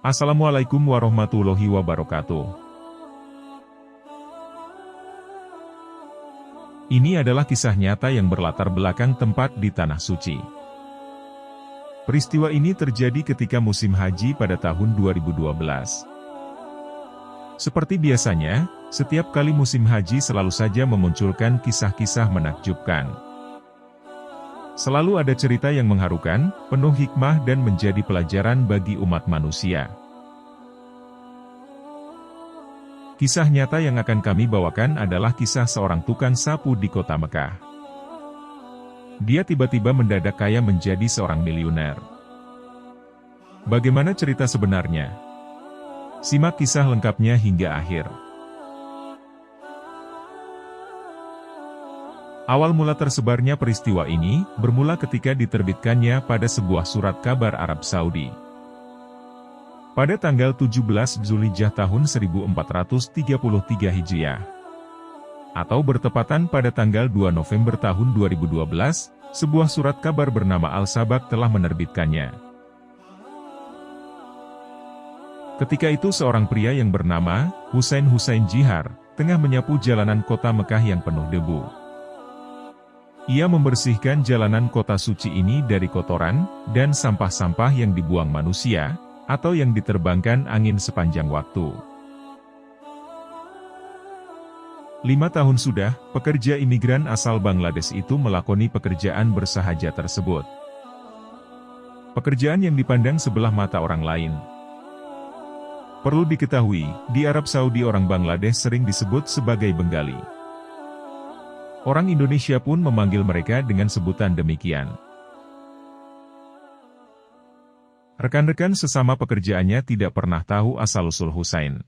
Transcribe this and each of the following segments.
Assalamualaikum warahmatullahi wabarakatuh. Ini adalah kisah nyata yang berlatar belakang tempat di Tanah Suci. Peristiwa ini terjadi ketika musim haji pada tahun 2012. Seperti biasanya, setiap kali musim haji selalu saja memunculkan kisah-kisah menakjubkan. Selalu ada cerita yang mengharukan, penuh hikmah dan menjadi pelajaran bagi umat manusia. Kisah nyata yang akan kami bawakan adalah kisah seorang tukang sapu di kota Mekah. Dia tiba-tiba mendadak kaya menjadi seorang miliuner. Bagaimana cerita sebenarnya? Simak kisah lengkapnya hingga akhir. Awal mula tersebarnya peristiwa ini, bermula ketika diterbitkannya pada sebuah surat kabar Arab Saudi. Pada tanggal 17 Zulhijjah tahun 1433 Hijriah. Atau bertepatan pada tanggal 2 November tahun 2012, sebuah surat kabar bernama Al-Sabaq telah menerbitkannya. Ketika itu seorang pria yang bernama Husain Jihar, tengah menyapu jalanan kota Mekah yang penuh debu. Ia membersihkan jalanan kota suci ini dari kotoran, dan sampah-sampah yang dibuang manusia, atau yang diterbangkan angin sepanjang waktu. 5 tahun sudah, pekerja imigran asal Bangladesh itu melakoni pekerjaan bersahaja tersebut. Pekerjaan yang dipandang sebelah mata orang lain. Perlu diketahui, di Arab Saudi orang Bangladesh sering disebut sebagai Bengali. Orang Indonesia pun memanggil mereka dengan sebutan demikian. Rekan-rekan sesama pekerjaannya tidak pernah tahu asal-usul Husain.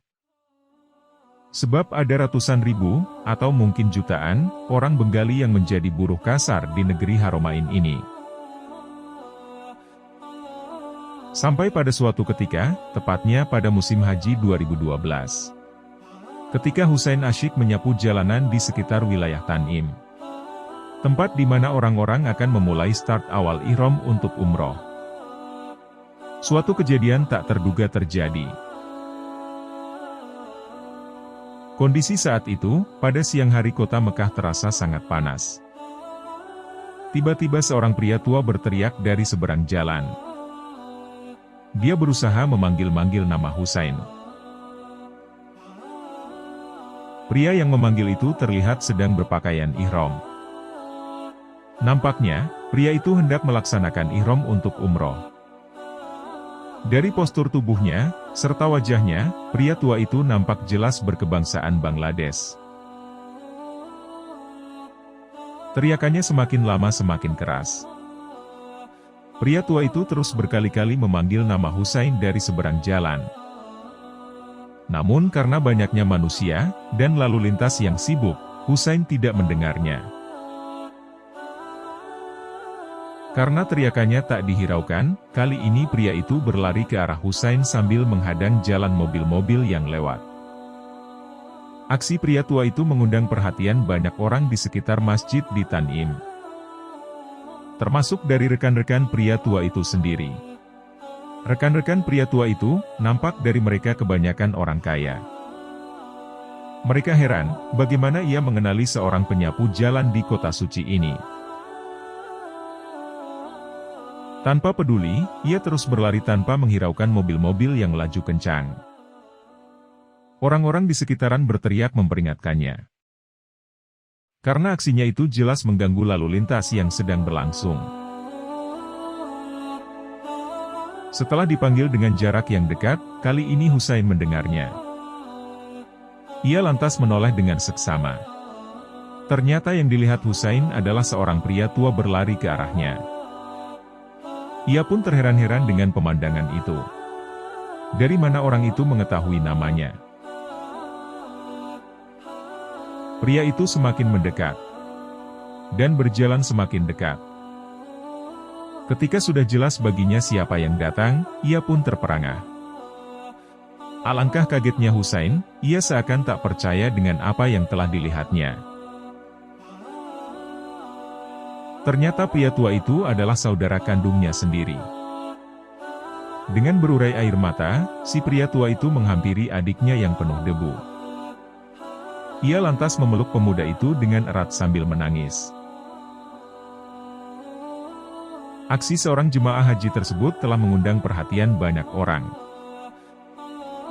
Sebab ada ratusan ribu, atau mungkin jutaan, orang Bengali yang menjadi buruh kasar di negeri Haromain ini. Sampai pada suatu ketika, tepatnya pada musim haji 2012. Ketika Husain asyik menyapu jalanan di sekitar wilayah Tanim. Tempat di mana orang-orang akan memulai start awal ihram untuk umroh. Suatu kejadian tak terduga terjadi. Kondisi saat itu, pada siang hari kota Mekah terasa sangat panas. Tiba-tiba seorang pria tua berteriak dari seberang jalan. Dia berusaha memanggil-manggil nama Husain. Pria yang memanggil itu terlihat sedang berpakaian ihram. Nampaknya, pria itu hendak melaksanakan ihram untuk umroh. Dari postur tubuhnya, serta wajahnya, pria tua itu nampak jelas berkebangsaan Bangladesh. Teriakannya semakin lama semakin keras. Pria tua itu terus berkali-kali memanggil nama Husain dari seberang jalan. Namun karena banyaknya manusia, dan lalu lintas yang sibuk, Husain tidak mendengarnya. Karena teriakannya tak dihiraukan, kali ini pria itu berlari ke arah Husain sambil menghadang jalan mobil-mobil yang lewat. Aksi pria tua itu mengundang perhatian banyak orang di sekitar masjid di Tanim. Termasuk dari rekan-rekan pria tua itu sendiri. Rekan-rekan pria tua itu, nampak dari mereka kebanyakan orang kaya. Mereka heran, bagaimana ia mengenali seorang penyapu jalan di kota suci ini. Tanpa peduli, ia terus berlari tanpa menghiraukan mobil-mobil yang laju kencang. Orang-orang di sekitaran berteriak memperingatkannya. Karena aksinya itu jelas mengganggu lalu lintas yang sedang berlangsung. Setelah dipanggil dengan jarak yang dekat, kali ini Husain mendengarnya. Ia lantas menoleh dengan seksama. Ternyata yang dilihat Husain adalah seorang pria tua berlari ke arahnya. Ia pun terheran-heran dengan pemandangan itu. Dari mana orang itu mengetahui namanya? Pria itu semakin mendekat. Dan berjalan semakin dekat. Ketika sudah jelas baginya siapa yang datang, ia pun terperangah. Alangkah kagetnya Husain, ia seakan tak percaya dengan apa yang telah dilihatnya. Ternyata pria tua itu adalah saudara kandungnya sendiri. Dengan berurai air mata, si pria tua itu menghampiri adiknya yang penuh debu. Ia lantas memeluk pemuda itu dengan erat sambil menangis. Aksi seorang jemaah haji tersebut telah mengundang perhatian banyak orang.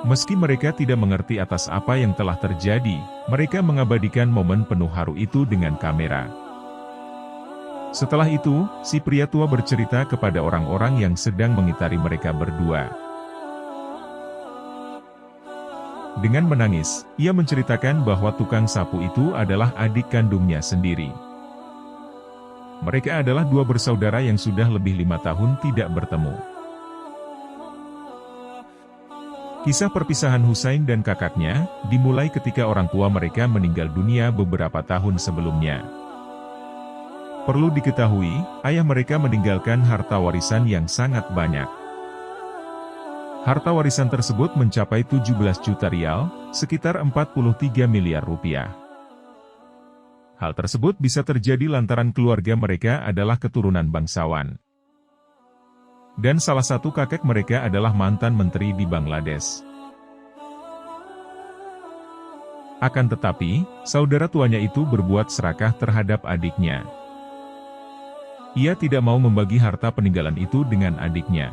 Meski mereka tidak mengerti atas apa yang telah terjadi, mereka mengabadikan momen penuh haru itu dengan kamera. Setelah itu, si pria tua bercerita kepada orang-orang yang sedang mengitari mereka berdua. Dengan menangis, ia menceritakan bahwa tukang sapu itu adalah adik kandungnya sendiri. Mereka adalah dua bersaudara yang sudah lebih 5 tahun tidak bertemu. Kisah perpisahan Husain dan kakaknya, dimulai ketika orang tua mereka meninggal dunia beberapa tahun sebelumnya. Perlu diketahui, ayah mereka meninggalkan harta warisan yang sangat banyak. Harta warisan tersebut mencapai 17 juta rial, sekitar 43 miliar rupiah. Hal tersebut bisa terjadi lantaran keluarga mereka adalah keturunan bangsawan. Dan salah satu kakek mereka adalah mantan menteri di Bangladesh. Akan tetapi, saudara tuanya itu berbuat serakah terhadap adiknya. Ia tidak mau membagi harta peninggalan itu dengan adiknya.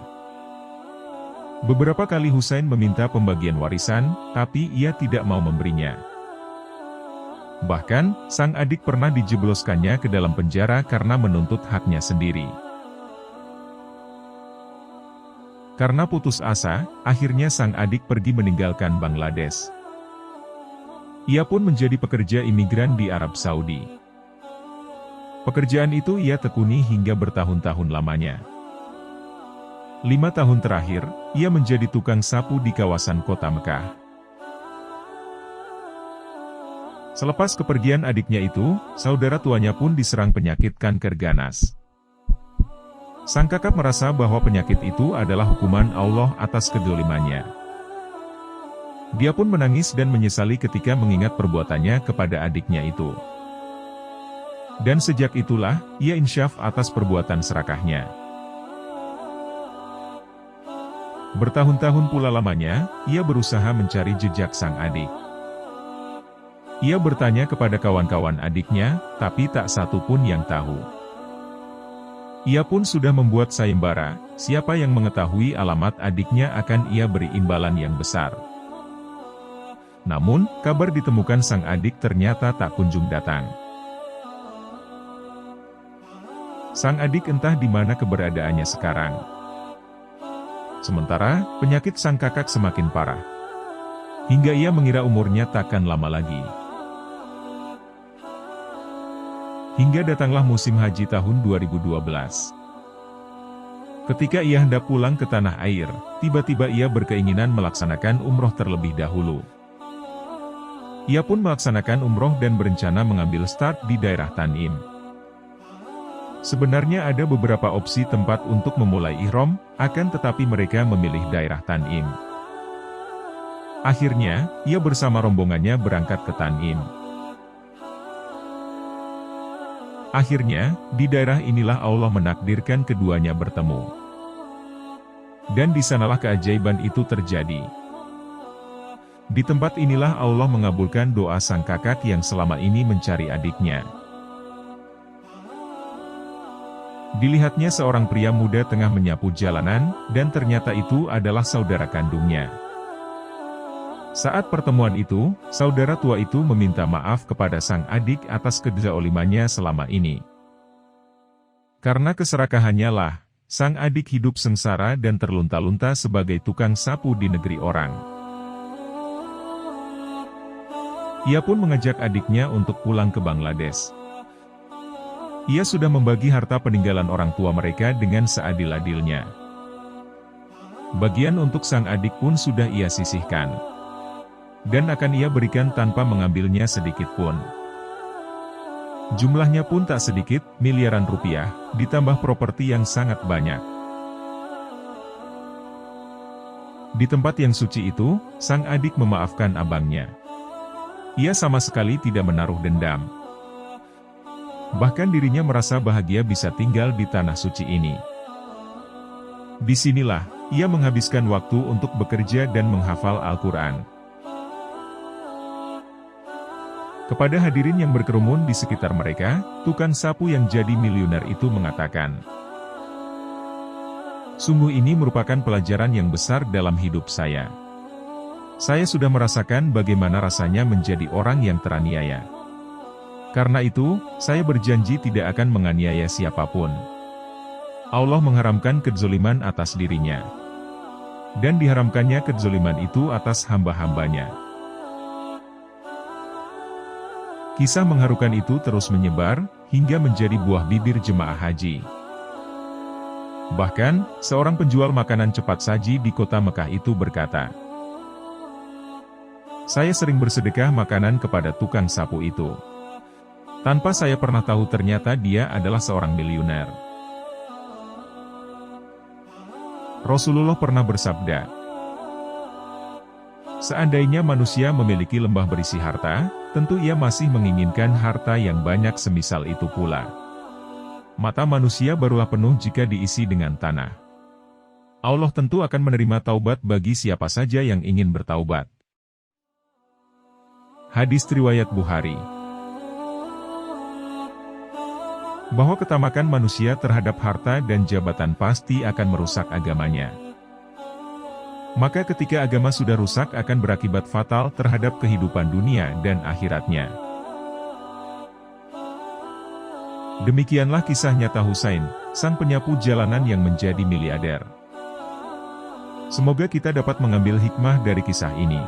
Beberapa kali Husain meminta pembagian warisan, tapi ia tidak mau memberinya. Bahkan, sang adik pernah dijebloskannya ke dalam penjara karena menuntut haknya sendiri. Karena putus asa, akhirnya sang adik pergi meninggalkan Bangladesh. Ia pun menjadi pekerja imigran di Arab Saudi. Pekerjaan itu ia tekuni hingga bertahun-tahun lamanya. 5 tahun terakhir, ia menjadi tukang sapu di kawasan kota Mekah. Selepas kepergian adiknya itu, saudara tuanya pun diserang penyakit kanker ganas. Sang kakak merasa bahwa penyakit itu adalah hukuman Allah atas kedzalimannya. Dia pun menangis dan menyesali ketika mengingat perbuatannya kepada adiknya itu. Dan sejak itulah, ia insyaf atas perbuatan serakahnya. Bertahun-tahun pula lamanya, ia berusaha mencari jejak sang adik. Ia bertanya kepada kawan-kawan adiknya, tapi tak satu pun yang tahu. Ia pun sudah membuat sayembara, siapa yang mengetahui alamat adiknya akan ia beri imbalan yang besar. Namun, kabar ditemukan sang adik ternyata tak kunjung datang. Sang adik entah di mana keberadaannya sekarang. Sementara, penyakit sang kakak semakin parah. Hingga ia mengira umurnya takkan lama lagi. Hingga datanglah musim haji tahun 2012. Ketika ia hendak pulang ke tanah air, tiba-tiba ia berkeinginan melaksanakan umroh terlebih dahulu. Ia pun melaksanakan umroh dan berencana mengambil start di daerah Tanim. Sebenarnya ada beberapa opsi tempat untuk memulai ihram, akan tetapi mereka memilih daerah Tanim. Akhirnya, ia bersama rombongannya berangkat ke Tanim. Akhirnya, di daerah inilah Allah menakdirkan keduanya bertemu. Dan di sanalah keajaiban itu terjadi. Di tempat inilah Allah mengabulkan doa sang kakak yang selama ini mencari adiknya. Dilihatnya seorang pria muda tengah menyapu jalanan, dan ternyata itu adalah saudara kandungnya. Saat pertemuan itu, saudara tua itu meminta maaf kepada sang adik atas kezalimannya selama ini. Karena keserakahannya lah, sang adik hidup sengsara dan terlunta-lunta sebagai tukang sapu di negeri orang. Ia pun mengajak adiknya untuk pulang ke Bangladesh. Ia sudah membagi harta peninggalan orang tua mereka dengan seadil-adilnya. Bagian untuk sang adik pun sudah ia sisihkan. Dan akan ia berikan tanpa mengambilnya sedikit pun. Jumlahnya pun tak sedikit, miliaran rupiah, ditambah properti yang sangat banyak. Di tempat yang suci itu, sang adik memaafkan abangnya. Ia sama sekali tidak menaruh dendam. Bahkan dirinya merasa bahagia bisa tinggal di tanah suci ini. Disinilah, ia menghabiskan waktu untuk bekerja dan menghafal Al-Quran. Kepada hadirin yang berkerumun di sekitar mereka, tukang sapu yang jadi miliuner itu mengatakan, "Sungguh ini merupakan pelajaran yang besar dalam hidup saya. Saya sudah merasakan bagaimana rasanya menjadi orang yang teraniaya. Karena itu, saya berjanji tidak akan menganiaya siapapun. Allah mengharamkan kezoliman atas dirinya. Dan diharamkannya kezoliman itu atas hamba-hambanya." Kisah mengharukan itu terus menyebar, hingga menjadi buah bibir jemaah haji. Bahkan, seorang penjual makanan cepat saji di kota Mekah itu berkata, "Saya sering bersedekah makanan kepada tukang sapu itu. Tanpa saya pernah tahu ternyata dia adalah seorang miliuner." Rasulullah pernah bersabda, "Seandainya manusia memiliki lembah berisi harta, tentu ia masih menginginkan harta yang banyak semisal itu pula. Mata manusia barulah penuh jika diisi dengan tanah. Allah tentu akan menerima taubat bagi siapa saja yang ingin bertaubat." Hadis riwayat Bukhari. Bahwa ketamakan manusia terhadap harta dan jabatan pasti akan merusak agamanya. Maka ketika agama sudah rusak akan berakibat fatal terhadap kehidupan dunia dan akhiratnya. Demikianlah kisah nyata Husain, sang penyapu jalanan yang menjadi miliarder. Semoga kita dapat mengambil hikmah dari kisah ini.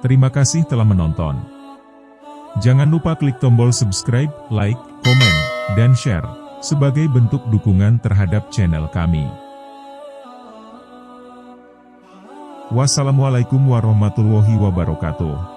Terima kasih telah menonton. Jangan lupa klik tombol subscribe, like, komen, dan share, sebagai bentuk dukungan terhadap channel kami. Wassalamualaikum warahmatullahi wabarakatuh.